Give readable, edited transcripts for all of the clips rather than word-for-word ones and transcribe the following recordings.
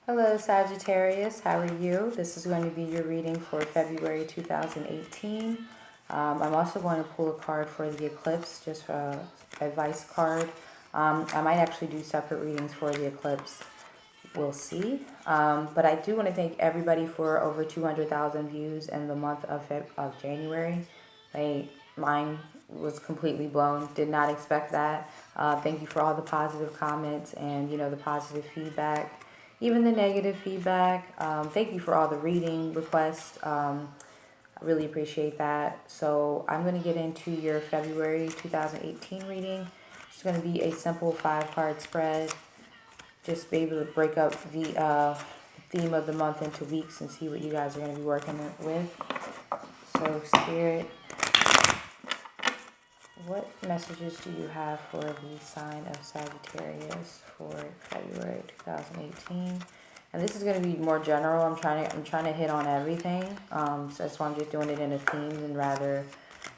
Hello Sagittarius, how are you? This is going to be your reading for February 2018. I'm also going to pull a card for the eclipse, just for an advice card. I might actually do separate readings for the eclipse. We'll see. But I do want to thank everybody for over 200,000 views in the month of January. Mine was completely blown. Did not expect that. Thank you for all the positive comments and, the positive feedback. Even the negative feedback. Thank you for all the reading requests. I really appreciate that. So I'm going to get into your February 2018 reading. It's going to be a simple 5-card spread. Just be able to break up the theme of the month into weeks and see what you guys are going to be working with. So Spirit, what messages do you have for the sign of Sagittarius for February 2018? And this is going to be more general. I'm trying to hit on everything. So that's why I'm just doing it in a theme and rather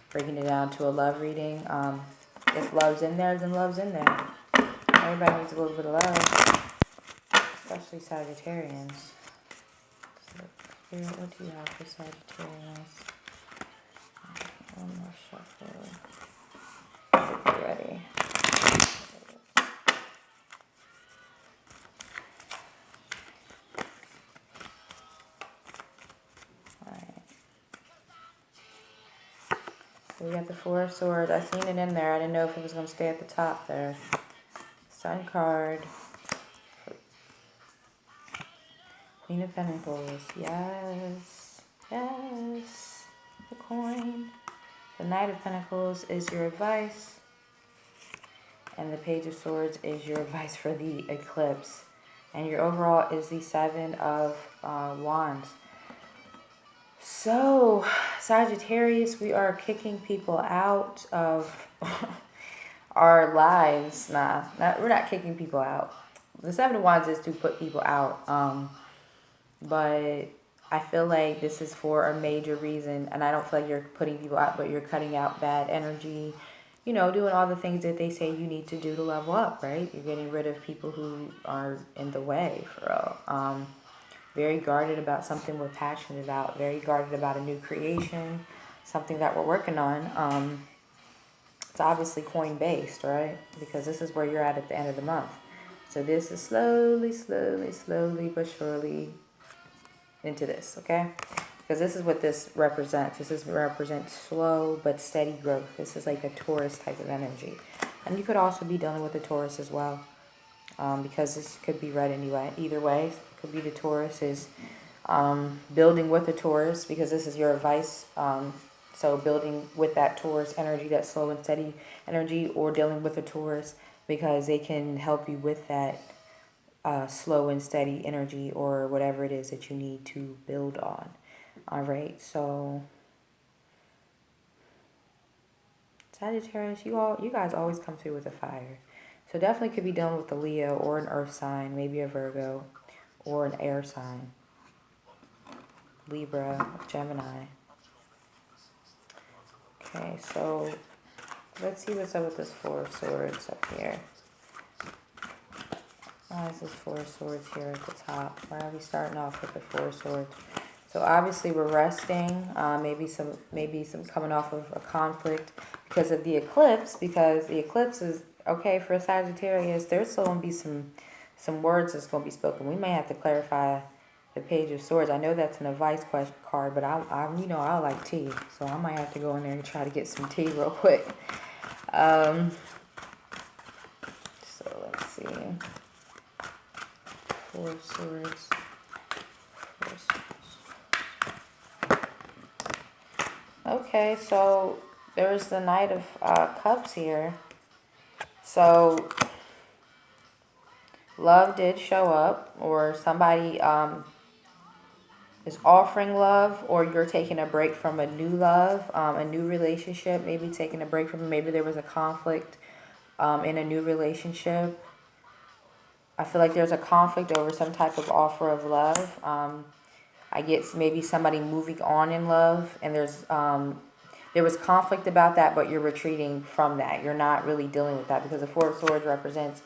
breaking it down to a love reading. If love's in there, then love's in there. Everybody needs a little bit of love, especially Sagittarians. So, Spirit, what do you have for Sagittarius? One more shuffle. Get ready. Alright. So we got the Four of Swords. I seen it in there. I didn't know if it was going to stay at the top there. Sun card. Queen of Pentacles. Yes. Yes. The coin. The Knight of Pentacles is your advice. And the Page of Swords is your advice for the eclipse. And your overall is the Seven of Wands. So, Sagittarius, we are kicking people out of our lives. We're not kicking people out. The Seven of Wands is to put people out. But I feel like this is for a major reason. And I don't feel like you're putting people out, but you're cutting out bad energy. Doing all the things that they say you need to do to level up, right? You're getting rid of people who are in the way, for real. Very guarded about something we're passionate about. Very guarded about a new creation, something that we're working on. It's obviously coin-based, right? Because this is where you're at the end of the month. So this is slowly, but surely into this, okay? Because this is what this represents. Represents slow but steady growth. This is like a Taurus type of energy. And you could also be dealing with the Taurus as well. Because this could be read anyway. Either way, it could be the Taurus is building with the Taurus, because this is your advice. So building with that Taurus energy, that slow and steady energy, or dealing with the Taurus because they can help you with that slow and steady energy or whatever it is that you need to build on. All right, so Sagittarius, you guys always come through with a fire. So definitely could be dealing with a Leo or an earth sign, maybe a Virgo or an air sign. Libra, Gemini. Okay, so let's see what's up with this Four of Swords up here. Why is this Four of Swords here at the top? Why are we starting off with the Four of Swords? So obviously we're resting, maybe some coming off of a conflict because of the eclipse, because the eclipse is, okay, for Sagittarius, there's still going to be some words that's going to be spoken. We may have to clarify the Page of Swords. I know that's an advice question card, but I like tea, so I might have to go in there and try to get some tea real quick. So let's see. Four of Swords. Okay, so there's the Knight of Cups here. So love did show up, or somebody is offering love, or you're taking a break from a new love, a new relationship, maybe taking a break from, maybe there was a conflict in a new relationship. I feel like there's a conflict over some type of offer of love. I get maybe somebody moving on in love, and there was conflict about that, but you're retreating from that. You're not really dealing with that, because the Four of Swords represents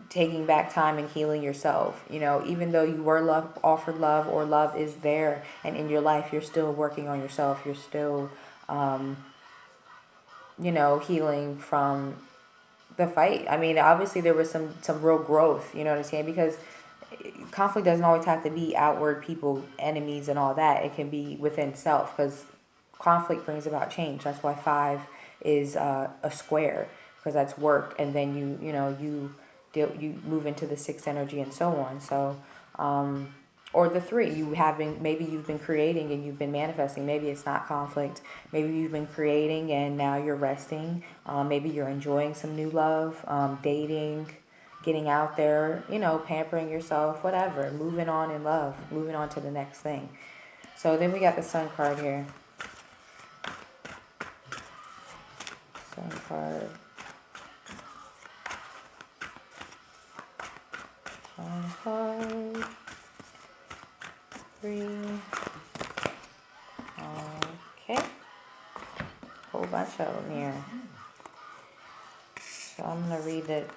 taking back time and healing yourself. You know, even though you were offered love, or love is there and in your life, you're still working on yourself. You're still, you know, healing from the fight. I mean, obviously there was some real growth, you know what I'm saying? Because conflict doesn't always have to be outward, people, enemies and all that. It can be within self, because conflict brings about change. That's why 5 is a square, because that's work, and then you move into the 6 energy and so on. So or the 3, maybe you've been creating and you've been manifesting. Maybe it's not conflict. Maybe you've been creating and now you're resting. Maybe you're enjoying some new love, dating, getting out there, you know, pampering yourself, whatever, moving on in love, moving on to the next thing. So then we got the Sun card here. Sun card. Sun card. 3. Okay. Whole bunch of them here. So I'm going to read it.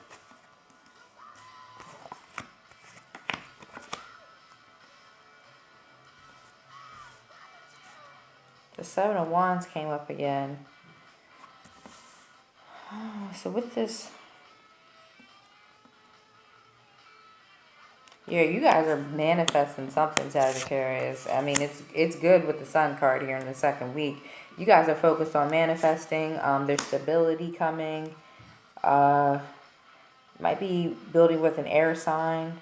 The 7 of Wands came up again. So with this, yeah, you guys are manifesting something, Sagittarius. I mean, it's good with the Sun card here in the second week. You guys are focused on manifesting. There's stability coming. Might be building with an air sign,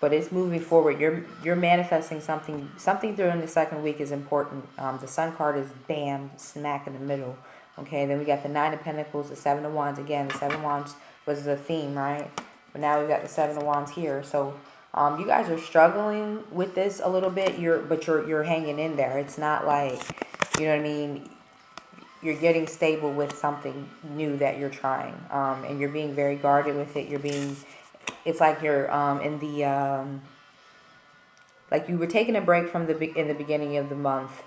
but it's moving forward. You're manifesting something. Something during the second week is important. The Sun card is bam, smack in the middle. Okay, then we got the 9 of Pentacles, the 7 of Wands. Again, the 7 of Wands was the theme, right? But now we've got the 7 of Wands here. So you guys are struggling with this a little bit. You're hanging in there. It's not like, you know what I mean, you're getting stable with something new that you're trying. And you're being very guarded with it. It's like you're in the like you were taking a break from in the beginning of the month.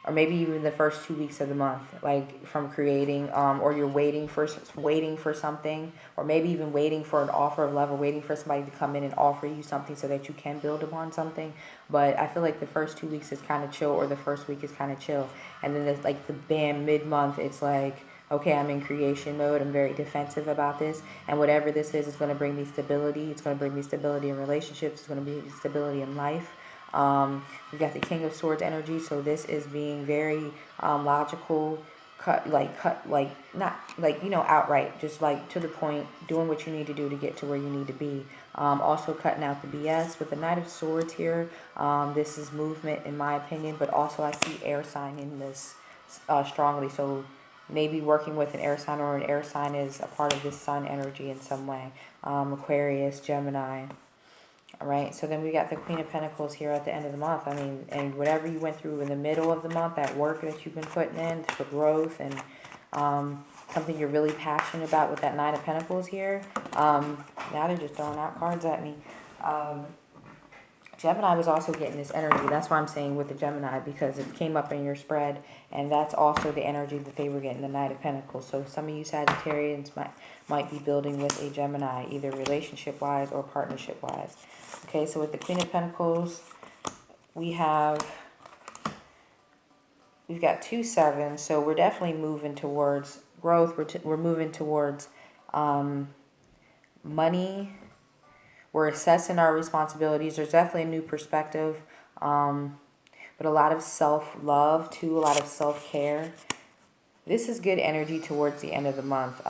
Or maybe even the first 2 weeks of the month, like from creating, or you're waiting for something, or maybe even waiting for an offer of love, or waiting for somebody to come in and offer you something so that you can build upon something. But I feel like the first 2 weeks is kind of chill, or the first week is kind of chill, and then there's like the bam mid-month, it's like, okay, I'm in creation mode. I'm very defensive about this, and whatever this is going to bring me stability. It's going to bring me stability in relationships. It's going to be stability in life. We got the King of Swords energy, so this is being very logical, not like, you know, outright, just like to the point, doing what you need to do to get to where you need to be. Also cutting out the BS with the Knight of Swords here. This is movement in my opinion, but also I see air sign in this strongly, so maybe working with an air sign, or an air sign is a part of this Sun energy in some way. Aquarius, Gemini. All right, so then we got the Queen of Pentacles here at the end of the month. I mean, and whatever you went through in the middle of the month, that work that you've been putting in for growth, and something you're really passionate about with that Nine of Pentacles here. Now they're just throwing out cards at me. Gemini was also getting this energy. That's why I'm saying with the Gemini, because it came up in your spread, and that's also the energy that they were getting, the Knight of Pentacles. So some of you Sagittarians might be building with a Gemini, either relationship-wise or partnership-wise. Okay, so with the Queen of Pentacles, we've got 2 7s, so we're definitely moving towards growth. We're moving towards money. We're assessing our responsibilities. There's definitely a new perspective, but a lot of self-love too, a lot of self-care. This is good energy towards the end of the month.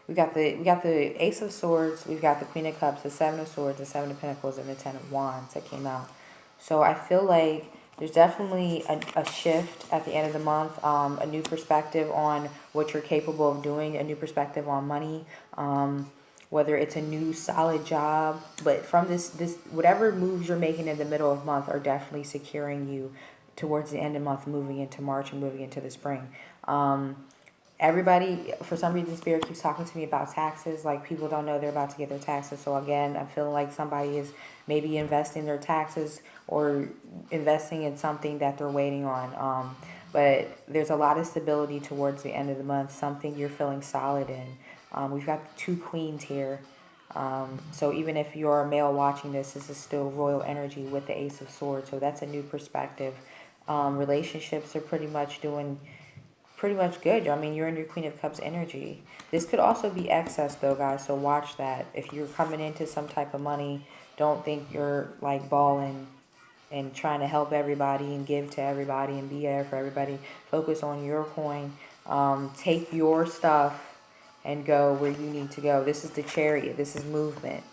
We got the Ace of Swords, we've got the Queen of Cups, the 7 of Swords, the 7 of Pentacles, and the 10 of Wands that came out. So I feel like there's definitely a shift at the end of the month, a new perspective on what you're capable of doing, a new perspective on money, whether it's a new solid job. But from this whatever moves you're making in the middle of the month are definitely securing you towards the end of the month, moving into March and moving into the spring. Everybody, for some reason, Spirit keeps talking to me about taxes. Like, people don't know they're about to get their taxes. So, again, I'm feeling like somebody is maybe investing their taxes or investing in something that they're waiting on. but there's a lot of stability towards the end of the month, something you're feeling solid in. We've got 2 queens here. So even if you're a male watching this, this is still royal energy with the Ace of Swords. So that's a new perspective. Relationships are pretty much good. I mean, you're in your Queen of Cups energy. This could also be excess though, guys. So watch that. If you're coming into some type of money, don't think you're like balling and trying to help everybody and give to everybody and be there for everybody. Focus on your coin. Take your stuff and go where you need to go. This is the Chariot. This is movement.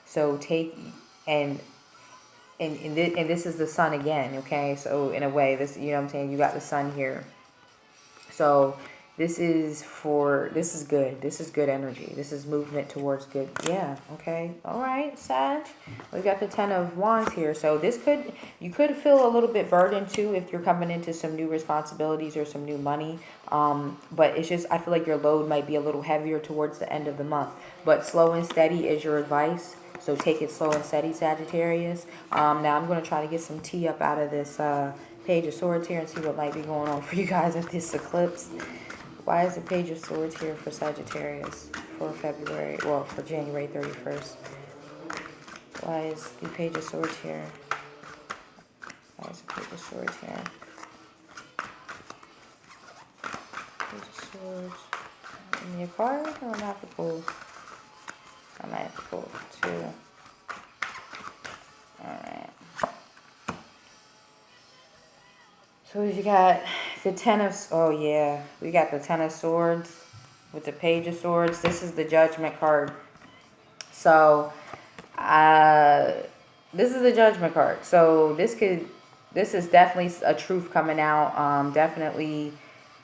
So take and this is the sun again, okay? So in a way, this, you know what I'm saying, you got the sun here. So this is good. This is good energy. This is movement towards good. Yeah, okay. All right, Sag. We've got the 10 of Wands here. So you could feel a little bit burdened too if you're coming into some new responsibilities or some new money. But it's just, I feel like your load might be a little heavier towards the end of the month. But slow and steady is your advice. So take it slow and steady, Sagittarius. Now I'm going to try to get some tea up out of this Page of Swords here and see what might be going on for you guys at this eclipse. Why is the Page of Swords here for Sagittarius for February, well, for January 31st? Why is the Page of Swords here? Why is the Page of Swords here? Page of Swords. Give me a card, or I'm going to have to pull? I might have to pull 2. Alright. So you got the 10 of, oh yeah, we got the 10 of Swords with the Page of Swords. This is the Judgment card. So, this is the Judgment card. So this is definitely a truth coming out. Definitely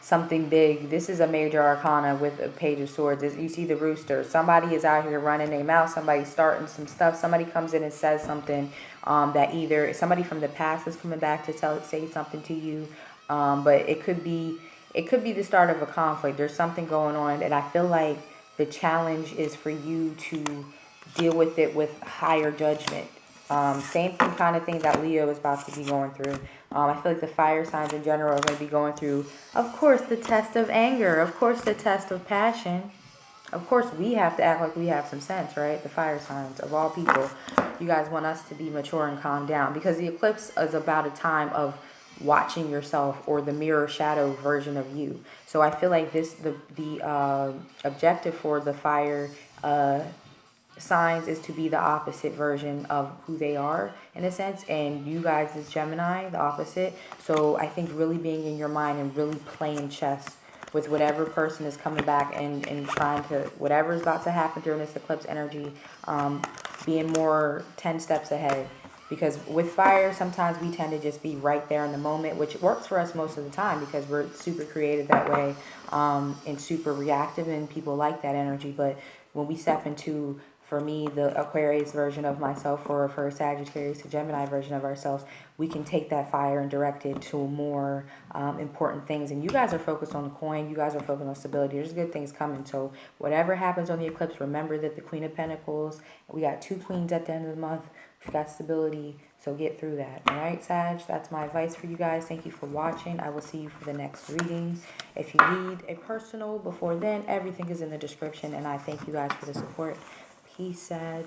something big. This is a major arcana with a Page of Swords. You see the rooster. Somebody is out here running their mouth. Somebody's starting some stuff. Somebody comes in and says something that either somebody from the past is coming back to say something to you. But it could be the start of a conflict. There's something going on, and I feel like the challenge is for you to deal with it with higher judgment. Same thing, kind of thing that Leo is about to be going through. I feel like the fire signs in general are going to be going through, of course, the test of anger. Of course, the test of passion. Of course, we have to act like we have some sense, right? The fire signs, of all people. You guys want us to be mature and calm down. Because the eclipse is about a time of watching yourself, or the mirror shadow version of you. So I feel like the objective for the fire signs is to be the opposite version of who they are, in a sense, and you guys is Gemini, the opposite. So I think really being in your mind and really playing chess with whatever person is coming back and trying to, whatever is about to happen during this eclipse energy, being more 10 steps ahead. Because with fire, sometimes we tend to just be right there in the moment, which works for us most of the time because we're super creative that way, and super reactive, and people like that energy. But when we step into, for me, the Aquarius version of myself, or for Sagittarius, the Gemini version of ourselves, we can take that fire and direct it to more important things. And you guys are focused on the coin. You guys are focused on stability. There's good things coming. So whatever happens on the eclipse, remember that the Queen of Pentacles, we got 2 queens at the end of the month. We've got stability. So get through that. All right, Sag? That's my advice for you guys. Thank you for watching. I will see you for the next reading. If you need a personal before then, everything is in the description. And I thank you guys for the support. Peace, Sag.